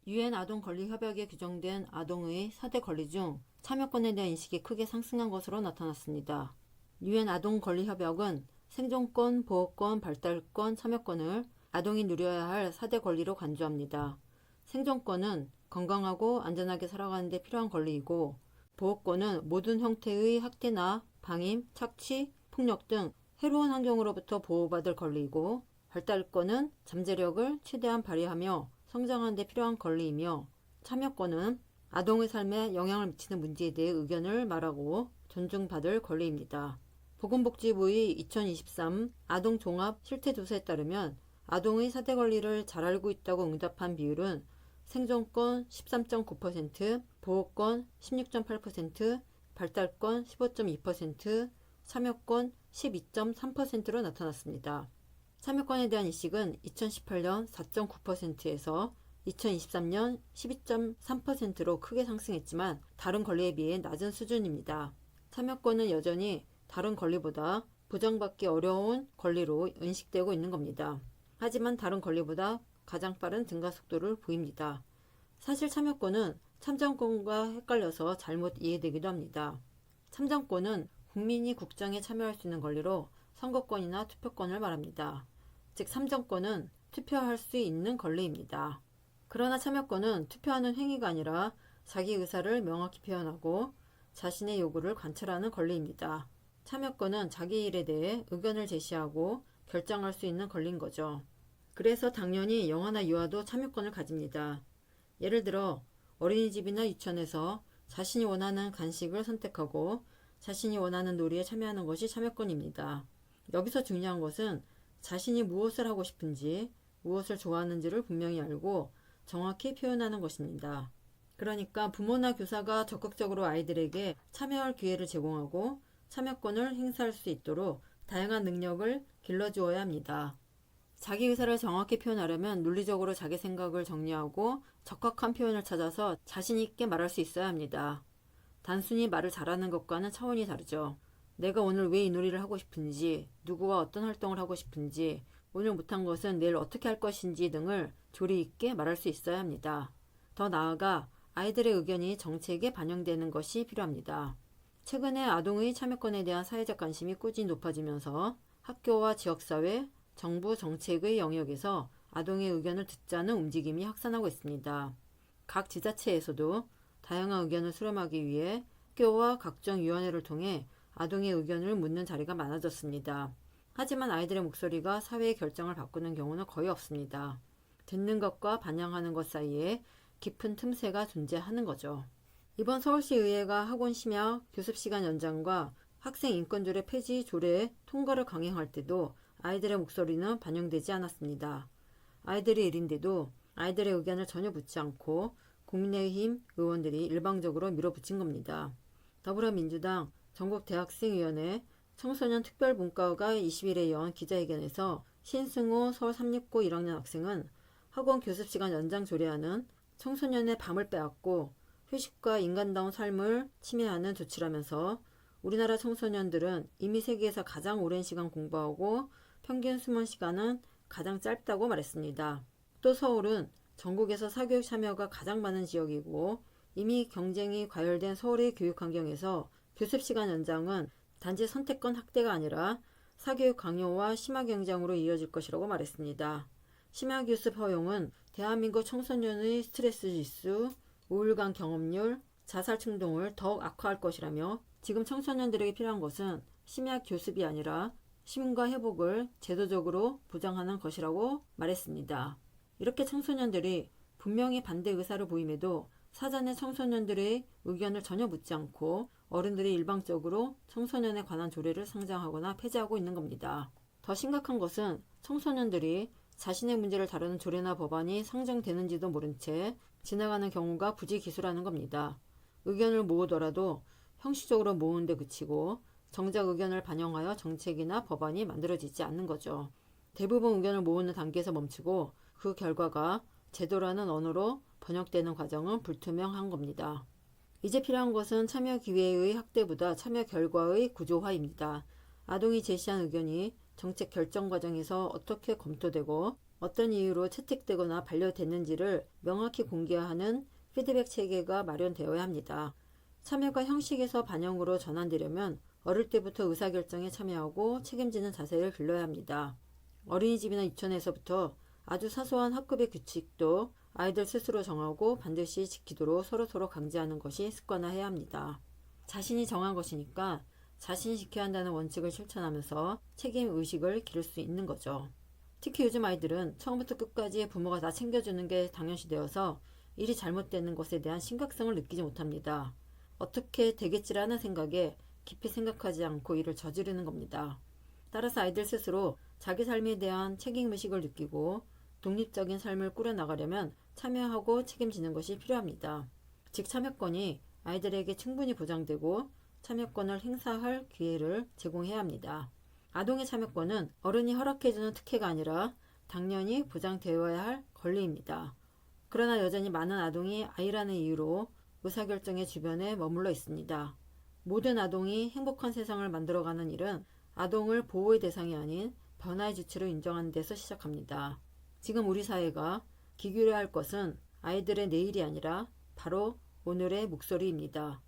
유엔 아동권리협약에 규정된 아동의 4대 권리 중 참여권에 대한 인식이 크게 상승한 것으로 나타났습니다. 유엔 아동권리협약은 생존권, 보호권, 발달권, 참여권을 아동이 누려야 할 4대 권리로 간주합니다. 생존권은 건강하고 안전하게 살아가는 데 필요한 권리이고, 보호권은 모든 형태의 학대나 방임, 착취, 폭력 등 해로운 환경으로부터 보호받을 권리이고, 발달권은 잠재력을 최대한 발휘하며 성장하는 데 필요한 권리이며, 참여권은 아동의 삶에 영향을 미치는 문제에 대해 의견을 말하고 존중받을 권리입니다. 보건복지부의 2023 아동종합 실태조사에 따르면 아동의 4대 권리를 잘 알고 있다고 응답한 비율은 생존권 13.9%, 보호권 16.8%, 발달권 15.2%, 참여권 12.3%로 나타났습니다. 참여권에 대한 인식은 2018년 4.9%에서 2023년 12.3%로 크게 상승했지만 다른 권리에 비해 낮은 수준입니다. 참여권은 여전히 다른 권리보다 보장받기 어려운 권리로 인식되고 있는 겁니다. 하지만 다른 권리보다 가장 빠른 증가 속도를 보입니다. 사실 참여권은 참정권과 헷갈려서 잘못 이해되기도 합니다. 참정권은 국민이 국정에 참여할 수 있는 권리로 선거권이나 투표권을 말합니다. 즉 참정권은 투표할 수 있는 권리입니다. 그러나 참여권은 투표하는 행위가 아니라 자기 의사를 명확히 표현하고 자신의 요구를 관철하는 권리입니다. 참여권은 자기 일에 대해 의견을 제시하고 결정할 수 있는 권리인 거죠. 그래서 당연히 영아나 유아도 참여권을 가집니다. 예를 들어 어린이집이나 유치원에서 자신이 원하는 간식을 선택하고 자신이 원하는 놀이에 참여하는 것이 참여권입니다. 여기서 중요한 것은 자신이 무엇을 하고 싶은지, 무엇을 좋아하는지를 분명히 알고 정확히 표현하는 것입니다. 그러니까 부모나 교사가 적극적으로 아이들에게 참여할 기회를 제공하고 참여권을 행사할 수 있도록 다양한 능력을 길러주어야 합니다. 자기 의사를 정확히 표현하려면 논리적으로 자기 생각을 정리하고 적합한 표현을 찾아서 자신 있게 말할 수 있어야 합니다. 단순히 말을 잘하는 것과는 차원이 다르죠. 내가 오늘 왜 이 놀이를 하고 싶은지, 누구와 어떤 활동을 하고 싶은지, 오늘 못한 것은 내일 어떻게 할 것인지 등을 조리 있게 말할 수 있어야 합니다. 더 나아가 아이들의 의견이 정책에 반영되는 것이 필요합니다. 최근에 아동의 참여권에 대한 사회적 관심이 꾸준히 높아지면서 학교와 지역사회, 정부 정책의 영역에서 아동의 의견을 듣자는 움직임이 확산하고 있습니다. 각 지자체에서도 다양한 의견을 수렴하기 위해 학교와 각종 위원회를 통해 아동의 의견을 묻는 자리가 많아졌습니다. 하지만 아이들의 목소리가 사회의 결정을 바꾸는 경우는 거의 없습니다. 듣는 것과 반영하는 것 사이에 깊은 틈새가 존재하는 거죠. 이번 서울시의회가 학원 심야 교습시간 연장과 학생 인권조례 폐지 조례 통과를 강행할 때도 아이들의 목소리는 반영되지 않았습니다. 아이들의 일인데도 아이들의 의견을 전혀 묻지 않고 국민의힘 의원들이 일방적으로 밀어붙인 겁니다. 더불어민주당 전국대학생위원회 청소년 특별분과가 20일에 연 기자회견에서 신승호 서울 369 1학년 학생은 학원 교습시간 연장 조례안은 청소년의 밤을 빼앗고 휴식과 인간다운 삶을 침해하는 조치라면서 우리나라 청소년들은 이미 세계에서 가장 오랜 시간 공부하고 평균 수면 시간은 가장 짧다고 말했습니다. 또 서울은 전국에서 사교육 참여가 가장 많은 지역이고 이미 경쟁이 과열된 서울의 교육 환경에서 교습시간 연장은 단지 선택권 확대가 아니라 사교육 강요와 심화 경쟁으로 이어질 것이라고 말했습니다. 심야 교습 허용은 대한민국 청소년의 스트레스 지수, 우울감 경험률, 자살 충동을 더욱 악화할 것이라며 지금 청소년들에게 필요한 것은 심야 교습이 아니라 쉼과 회복을 제도적으로 보장하는 것이라고 말했습니다. 이렇게 청소년들이 분명히 반대 의사를 보임에도 사전에 청소년들의 의견을 전혀 묻지 않고 어른들이 일방적으로 청소년에 관한 조례를 상정하거나 폐지하고 있는 겁니다. 더 심각한 것은 청소년들이 자신의 문제를 다루는 조례나 법안이 상정되는지도 모른 채 지나가는 경우가 부지기수라는 겁니다. 의견을 모으더라도 형식적으로 모으는 데 그치고 정작 의견을 반영하여 정책이나 법안이 만들어지지 않는 거죠. 대부분 의견을 모으는 단계에서 멈추고 그 결과가 제도라는 언어로 번역되는 과정은 불투명한 겁니다. 이제 필요한 것은 참여 기회의 확대보다 참여 결과의 구조화입니다. 아동이 제시한 의견이 정책 결정 과정에서 어떻게 검토되고 어떤 이유로 채택되거나 반려됐는지를 명확히 공개하는 피드백 체계가 마련되어야 합니다. 참여가 형식에서 반영으로 전환되려면 어릴 때부터 의사결정에 참여하고 책임지는 자세를 길러야 합니다. 어린이집이나 유치원에서부터 아주 사소한 학급의 규칙도 아이들 스스로 정하고 반드시 지키도록 서로서로 강제하는 것이 습관화해야 합니다. 자신이 정한 것이니까 자신이 지켜야 한다는 원칙을 실천하면서 책임의식을 기를 수 있는 거죠. 특히 요즘 아이들은 처음부터 끝까지 부모가 다 챙겨주는 게 당연시되어서 일이 잘못되는 것에 대한 심각성을 느끼지 못합니다. 어떻게 되겠지라는 생각에 깊이 생각하지 않고 일을 저지르는 겁니다. 따라서 아이들 스스로 자기 삶에 대한 책임의식을 느끼고 독립적인 삶을 꾸려나가려면 참여하고 책임지는 것이 필요합니다. 즉 참여권이 아이들에게 충분히 보장되고 참여권을 행사할 기회를 제공해야 합니다. 아동의 참여권은 어른이 허락해주는 특혜가 아니라 당연히 보장되어야 할 권리입니다. 그러나 여전히 많은 아동이 아이라는 이유로 의사결정의 주변에 머물러 있습니다. 모든 아동이 행복한 세상을 만들어가는 일은 아동을 보호의 대상이 아닌 변화의 주체로 인정하는 데서 시작합니다. 지금 우리 사회가 귀 기울여야 할 것은 아이들의 내일이 아니라 바로 오늘의 목소리입니다.